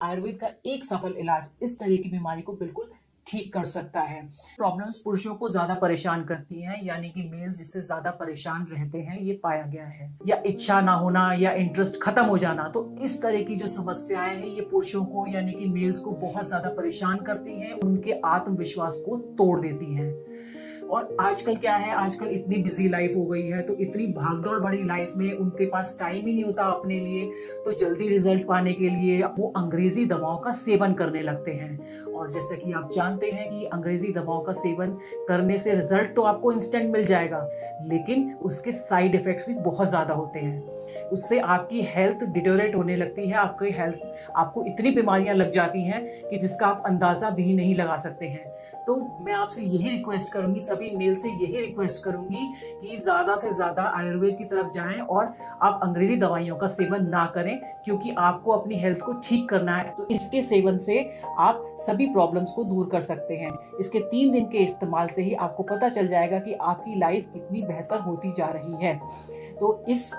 आयुर्वेद का एक सफल इलाज इस तरह की बीमारी को बिल्कुल ठीक कर सकता है। प्रॉब्लम्स पुरुषों को ज्यादा परेशान करती हैं, यानी कि मेल्स इससे ज्यादा परेशान रहते हैं, ये पाया गया है। या इच्छा ना होना या इंटरेस्ट खत्म हो जाना, तो इस तरह की जो समस्याएं हैं ये पुरुषों को यानी कि मेल्स को बहुत ज्यादा परेशान करती हैं, उनके आत्मविश्वास को तोड़ देती हैं। और आजकल क्या है, आजकल इतनी बिजी लाइफ हो गई है, तो इतनी भागदौड़ भरी लाइफ में उनके पास टाइम ही नहीं होता अपने लिए, तो जल्दी रिजल्ट पाने के लिए वो अंग्रेजी दवाओं का सेवन करने लगते हैं। और जैसे कि आप जानते हैं कि अंग्रेजी दवाओं का सेवन करने से रिजल्ट तो आपको इंस्टेंट मिल जाएगा, लेकिन उसके साइड इफेक्ट्स भी बहुत ज्यादा होते हैं। उससे आपकी हेल्थ डिटोरेट होने लगती है, आपको इतनी बीमारियां लग जाती हैं कि जिसका आप अंदाजा भी नहीं लगा सकते हैं। तो मैं आपसे यही रिक्वेस्ट करूंगी, सभी मेल से यही रिक्वेस्ट करूंगी कि ज्यादा से ज्यादा आयुर्वेद की तरफ जाएं और आप अंग्रेजी दवाइयों का सेवन ना करें, क्योंकि आपको अपनी हेल्थ को ठीक करना है। तो इसके सेवन से आप सभी प्रॉब्लम्स को दूर कर सकते हैं। इसके 3 दिन के इस्तेमाल से ही आपको पता चल जाएगा कि आपकी लाइफ कितनी बेहतर होती जा रही है। तो इस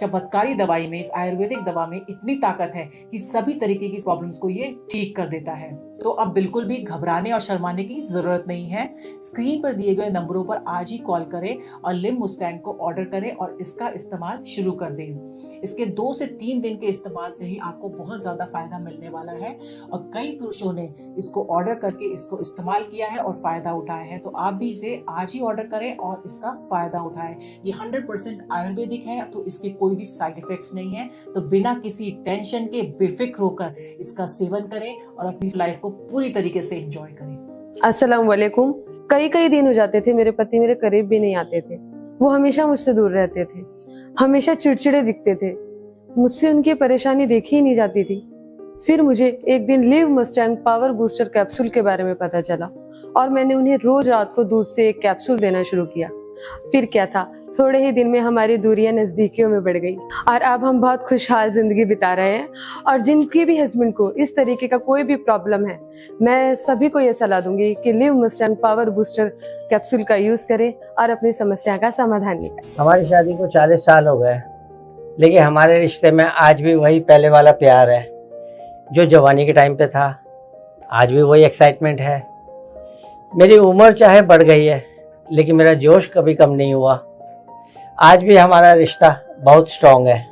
चमत्कारी दवाई में, इस आयुर्वेदिक दवा में इतनी ताकत है कि सभी तरीके की प्रॉब्लम्स को ये ठीक कर देता है। तो अब बिल्कुल भी घबराने और शर्माने की जरूरत नहीं है। स्क्रीन पर दिए गए नंबरों पर आज ही कॉल करें और लिव मुस्टैंग को ऑर्डर करें और इसका इस्तेमाल शुरू कर दें। इसके 2 से 3 दिन के इस्तेमाल से ही आपको बहुत ज्यादा फायदा मिलने वाला है, और कई पुरुषों ने इसको ऑर्डर करके इसको इस्तेमाल किया है और फायदा उठाया है। तो आप भी इसे आज ही ऑर्डर करें और इसका फायदा उठाएं। ये 100% आयुर्वेदिक है, तो इसके कोई भी साइड इफेक्ट्स नहीं है। तो बिना किसी टेंशन के बेफिक्र होकर इसका सेवन करें और अपनी लाइफ को पूरी तरीके से एंजॉय करें। अस्सलाम वालेकुम। कई दिन हो जाते थे मेरे पति मेरे करीब भी नहीं आते थे। वो हमेशा मुझसे दूर रहते थे, हमेशा चिड़चिड़े दिखते थे, मुझसे उनकी परेशानी देखी ही नहीं जाती थी। फिर मुझे एक दिन live Mustang power booster capsule के बारे में पता चला और मैंने उन्हें रोज रात को दूध से एक कैप्सूल देना शुरू किया। फिर क्या था, थोड़े ही दिन में हमारी दूरियां नजदीकियों में बढ़ गई और अब हम बहुत खुशहाल जिंदगी बिता रहे हैं। और जिनके भी हस्बैंड को इस तरीके का कोई भी प्रॉब्लम है, मैं सभी को ये सलाह दूंगी कि live Mustang power booster capsule का यूज करें और अपनी समस्या का समाधान निकालें। हमारी शादी को 40 साल हो गए, लेकिन हमारे रिश्ते में आज भी वही पहले वाला प्यार है जो जवानी के टाइम पे था। आज भी वही एक्साइटमेंट है। मेरी उम्र चाहे बढ़ गई है, लेकिन मेरा जोश कभी कम नहीं हुआ। आज भी हमारा रिश्ता बहुत स्ट्रॉन्ग है,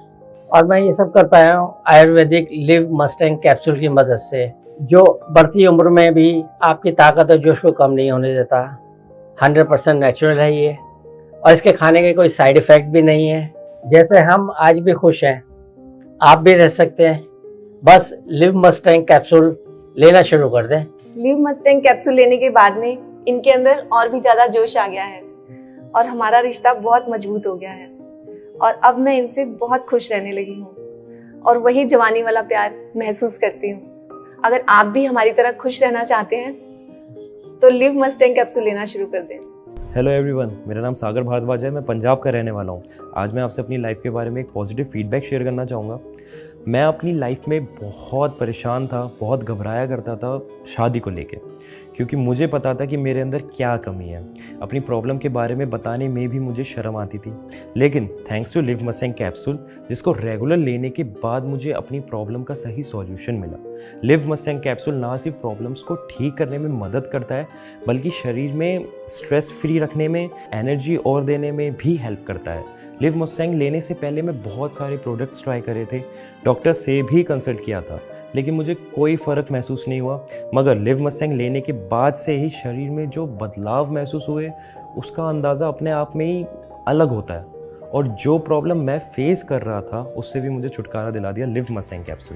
और मैं ये सब कर पाया हूँ आयुर्वेदिक लिव मस्टैंग कैप्सूल की मदद से, जो बढ़ती उम्र में भी आपकी ताकत और जोश को कम नहीं होने देता। 100% नेचुरल है ये, और इसके खाने के कोई साइड इफ़ेक्ट भी नहीं है। जैसे हम आज भी खुश हैं, आप भी रह सकते हैं। बस लिव मस्टैंग कैप्सूल लेना शुरू कर दें। लिव मस्टैंग कैप्सूल लेने के बाद में इनके अंदर और भी ज्यादा जोश आ गया है और हमारा रिश्ता बहुत मजबूत हो गया है, और अब मैं इनसे बहुत खुश रहने लगी हूँ और वही जवानी वाला प्यार महसूस करती हूँ। अगर आप भी हमारी तरह खुश रहना चाहते हैं तो लिव मस्टैंग कैप्सूल लेना शुरू कर दें। हेलो एवरीवन, मेरा नाम सागर भारद्वाज है। मैं पंजाब का रहने वाला हूँ। आज मैं आपसे अपनी लाइफ के बारे में एक पॉजिटिव फीडबैक शेयर करना चाहूँगा। मैं अपनी लाइफ में बहुत परेशान था, बहुत घबराया करता था शादी को लेके, क्योंकि मुझे पता था कि मेरे अंदर क्या कमी है। अपनी प्रॉब्लम के बारे में बताने में भी मुझे शर्म आती थी, लेकिन thanks to Liv Mustang capsule, जिसको रेगुलर लेने के बाद मुझे अपनी प्रॉब्लम का सही सॉल्यूशन मिला। लिव मस्टैंग कैप्सूल ना सिर्फ प्रॉब्लम्स को ठीक करने में मदद करता है, बल्कि शरीर में स्ट्रेस फ्री रखने में, एनर्जी और देने में भी हेल्प करता है। लिव मस्टैंग लेने से पहले मैं बहुत सारे प्रोडक्ट्स ट्राई करे थे, डॉक्टर से भी कंसल्ट किया था, लेकिन मुझे कोई फ़र्क महसूस नहीं हुआ। मगर लिव मस्टैंग लेने के बाद से ही शरीर में जो बदलाव महसूस हुए, उसका अंदाज़ा अपने आप में ही अलग होता है, और जो प्रॉब्लम मैं फेस कर रहा था उससे भी मुझे छुटकारा दिला दिया लिव मस्टैंग कैप्सूल।